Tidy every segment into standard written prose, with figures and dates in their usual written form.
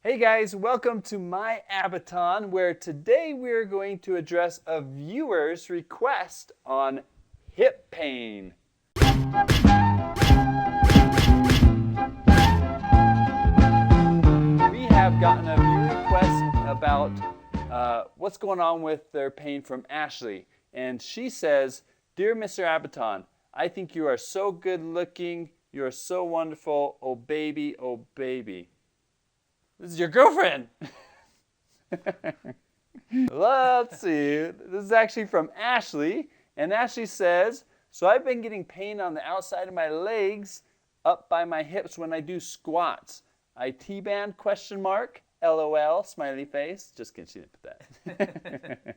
Hey guys, welcome to my Abaton, where today we're going to address a viewer's request on hip pain. We have gotten a viewer request about what's going on with their pain from Ashley. And she says, "Dear Mr. Abaton, I think you are so good looking. You are so wonderful. Oh baby, oh baby." This is your girlfriend. Let's see. This is actually from Ashley. And Ashley says, "So I've been getting pain on the outside of my legs up by my hips when I do squats. I T-band ? LOL, smiley face." Just kidding, she didn't put that.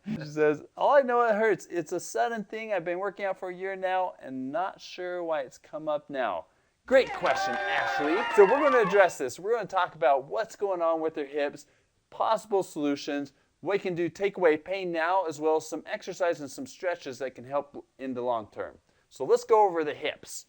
She says, "All I know it hurts. It's a sudden thing. I've been working out for a year now and not sure why it's come up now." Great question, Ashley. So we're going to address this. We're going to talk about what's going on with her hips, possible solutions, what you can do to take away pain now, as well as some exercise and some stretches that can help in the long term. So let's go over the hips.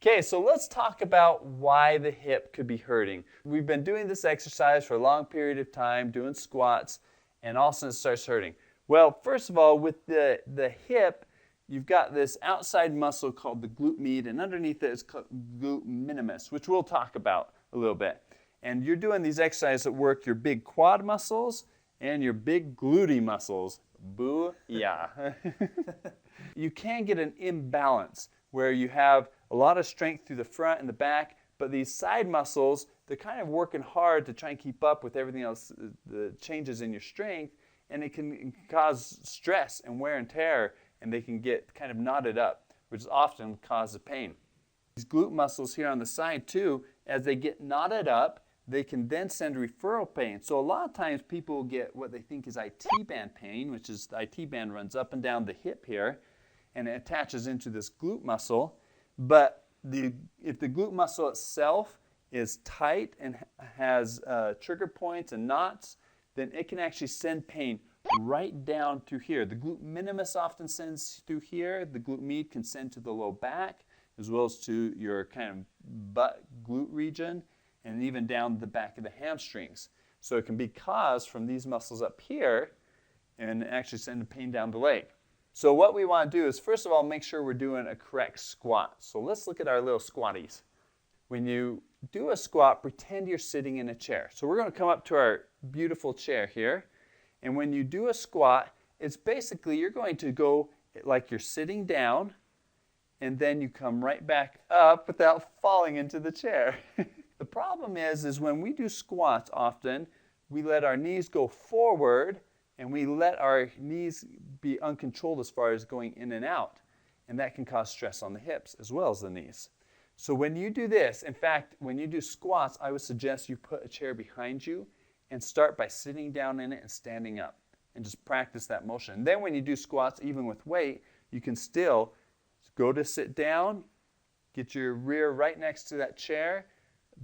Okay, so let's talk about why the hip could be hurting. We've been doing this exercise for a long period of time, doing squats, and all of a sudden it starts hurting. Well, first of all, with the hip, you've got this outside muscle called the glute med, and underneath it is called glute minimus, which we'll talk about a little bit. And you're doing these exercises that work your big quad muscles and your big glute muscles. Boo-yah. You can get an imbalance where you have a lot of strength through the front and the back, but these side muscles, they're kind of working hard to try and keep up with everything else, the changes in your strength, and it can cause stress and wear and tear, and they can get kind of knotted up, which often causes pain. These glute muscles here on the side too, as they get knotted up, they can then send referral pain. So a lot of times people get what they think is IT band pain, which is the IT band runs up and down the hip here, and it attaches into this glute muscle. But if the glute muscle itself is tight and has trigger points and knots, then it can actually send pain right down to here. The glute minimus often sends through here. The glute med can send to the low back, as well as to your kind of butt glute region, and even down the back of the hamstrings. So it can be caused from these muscles up here and actually send the pain down the leg. So what we want to do is, first of all, make sure we're doing a correct squat. So let's look at our little squatties. When you do a squat, pretend you're sitting in a chair. So we're going to come up to our beautiful chair here. And when you do a squat, it's basically you're going to go like you're sitting down, and then you come right back up without falling into the chair. The problem is when we do squats often, we let our knees go forward, and we let our knees be uncontrolled as far as going in and out. And that can cause stress on the hips as well as the knees. So when you do this, in fact, when you do squats, I would suggest you put a chair behind you and start by sitting down in it and standing up and just practice that motion. And then when you do squats, even with weight, you can still go to sit down, get your rear right next to that chair,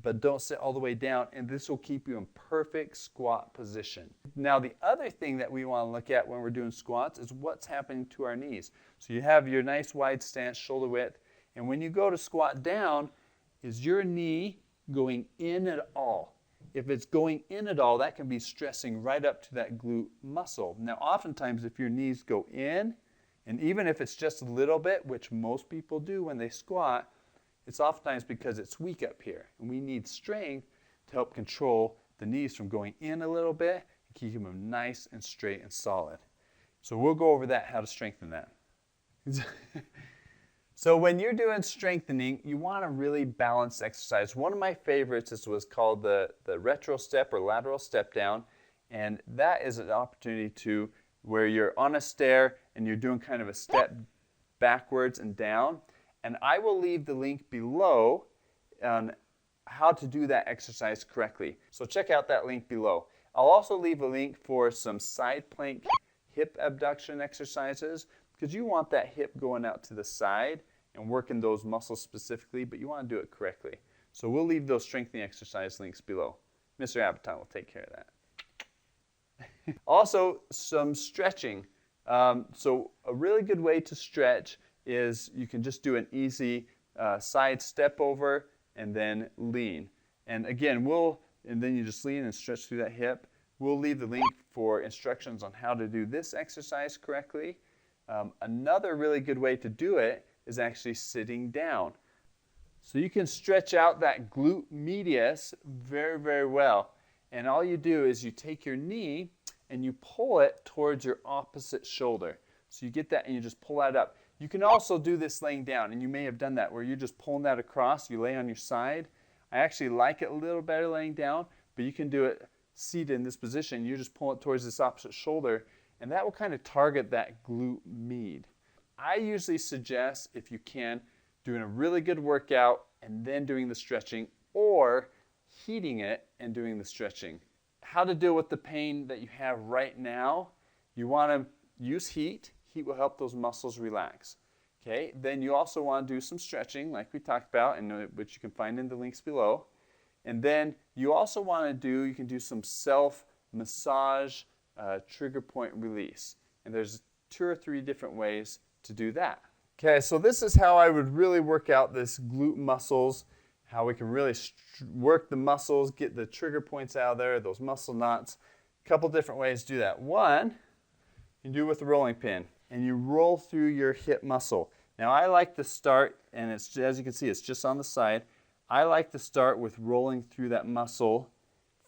but don't sit all the way down, and this will keep you in perfect squat position. Now, the other thing that we want to look at when we're doing squats is what's happening to our knees. So you have your nice wide stance, shoulder width, and when you go to squat down, is your knee going in at all? If it's going in at all, that can be stressing right up to that glute muscle. Now, oftentimes, if your knees go in, and even if it's just a little bit, which most people do when they squat, it's oftentimes because it's weak up here. And we need strength to help control the knees from going in a little bit and keep them nice and straight and solid. So we'll go over that, how to strengthen that. So when you're doing strengthening, you want a really balanced exercise. One of my favorites is what's called the retro step or lateral step down. And that is an opportunity to where you're on a stair and you're doing kind of a step backwards and down. And I will leave the link below on how to do that exercise correctly. So check out that link below. I'll also leave a link for some side plank hip abduction exercises, because you want that hip going out to the side and working those muscles specifically, but you want to do it correctly. So we'll leave those strengthening exercise links below. Mr. Abaton will take care of that. Also, some stretching. So a really good way to stretch is you can just do an easy side step over and then lean. And again, we'll and then you just lean and stretch through that hip. We'll leave the link for instructions on how to do this exercise correctly. Another really good way to do it is actually sitting down. So you can stretch out that glute medius very, very well. And all you do is you take your knee and you pull it towards your opposite shoulder. So you get that and you just pull that up. You can also do this laying down, and you may have done that where you're just pulling that across, you lay on your side. I actually like it a little better laying down, but you can do it seated in this position. You just pull it towards this opposite shoulder, and that will kind of target that glute med. I usually suggest, if you can, doing a really good workout and then doing the stretching, or heating it and doing the stretching. How to deal with the pain that you have right now? You want to use heat. Heat will help those muscles relax. Okay, then you also want to do some stretching like we talked about, and which you can find in the links below. And then you also want to you can do some self-massage trigger point release. And there's 2 or 3 different ways to do that. Okay, so this is how I would really work out this glute muscles, how we can really work the muscles, get the trigger points out of there, those muscle knots. A couple different ways to do that. One, you do it with the rolling pin, and you roll through your hip muscle. Now I like to start, and it's, as you can see, it's just on the side. I like to start with rolling through that muscle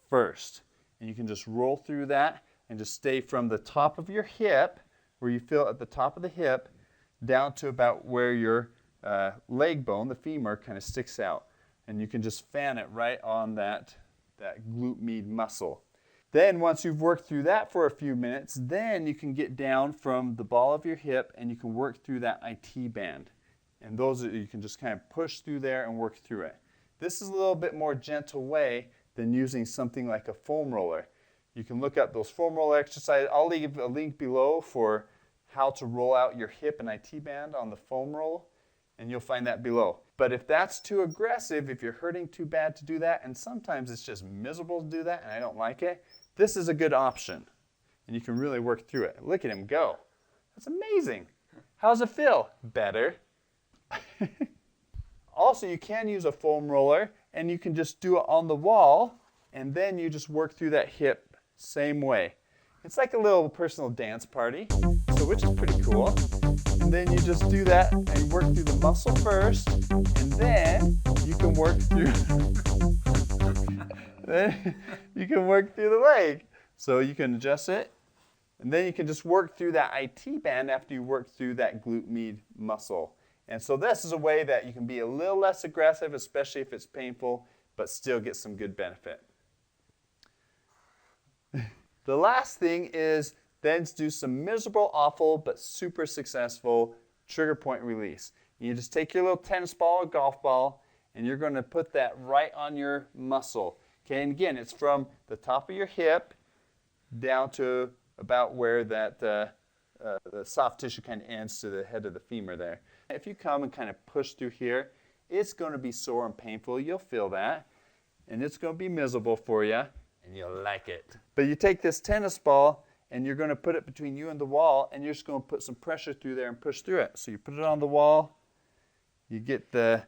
first. And you can just roll through that and just stay from the top of your hip, where you feel at the top of the hip, down to about where your leg bone, the femur, kind of sticks out. And you can just fan it right on that glute med muscle. Then once you've worked through that for a few minutes, then you can get down from the ball of your hip and you can work through that IT band. And those you can just kind of push through there and work through it. This is a little bit more gentle way than using something like a foam roller. You can look up those foam roller exercises. I'll leave a link below for how to roll out your hip and IT band on the foam roll, and you'll find that below. But if that's too aggressive, if you're hurting too bad to do that, and sometimes it's just miserable to do that and I don't like it, this is a good option. And you can really work through it. Look at him go. That's amazing. How's it feel? Better. Also, you can use a foam roller, and you can just do it on the wall, and then you just work through that hip same way. It's like a little personal dance party, so which is pretty cool. And then you just do that and work through the muscle first, and then you can work through the leg. So you can adjust it, and then you can just work through that IT band after you work through that glute med muscle. And so this is a way that you can be a little less aggressive, especially if it's painful, but still get some good benefit. The last thing is then to do some miserable, awful, but super successful trigger point release. You just take your little tennis ball or golf ball, and you're going to put that right on your muscle. Okay, and again, it's from the top of your hip down to about where that the soft tissue kind of ends to the head of the femur there. If you come and kind of push through here, it's going to be sore and painful. You'll feel that, and it's going to be miserable for you, and you'll like it. But you take this tennis ball, and you're going to put it between you and the wall, and you're just going to put some pressure through there and push through it. So you put it on the wall, you get the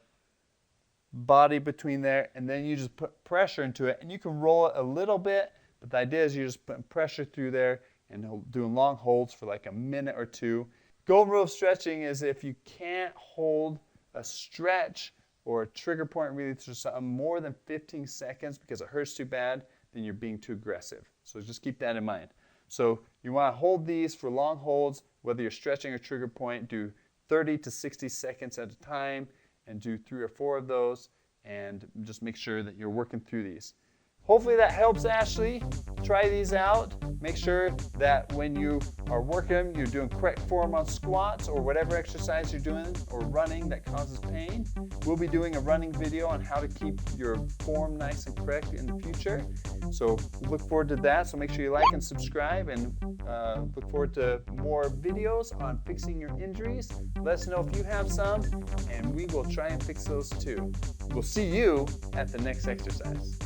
body between there, and then you just put pressure into it, and you can roll it a little bit, but the idea is you're just putting pressure through there and doing long holds for like a minute or two. Golden rule of stretching is if you can't hold a stretch or a trigger point release or something more than 15 seconds because it hurts too bad, then you're being too aggressive. So just keep that in mind. So you want to hold these for long holds, whether you're stretching or trigger point, do 30 to 60 seconds at a time and do 3 or 4 of those, and just make sure that you're working through these. Hopefully that helps, Ashley. Try these out. Make sure that when you are working, you're doing correct form on squats or whatever exercise you're doing or running that causes pain. We'll be doing a running video on how to keep your form nice and correct in the future. So look forward to that. So make sure you like and subscribe, and look forward to more videos on fixing your injuries. Let us know if you have some, and we will try and fix those too. We'll see you at the next exercise.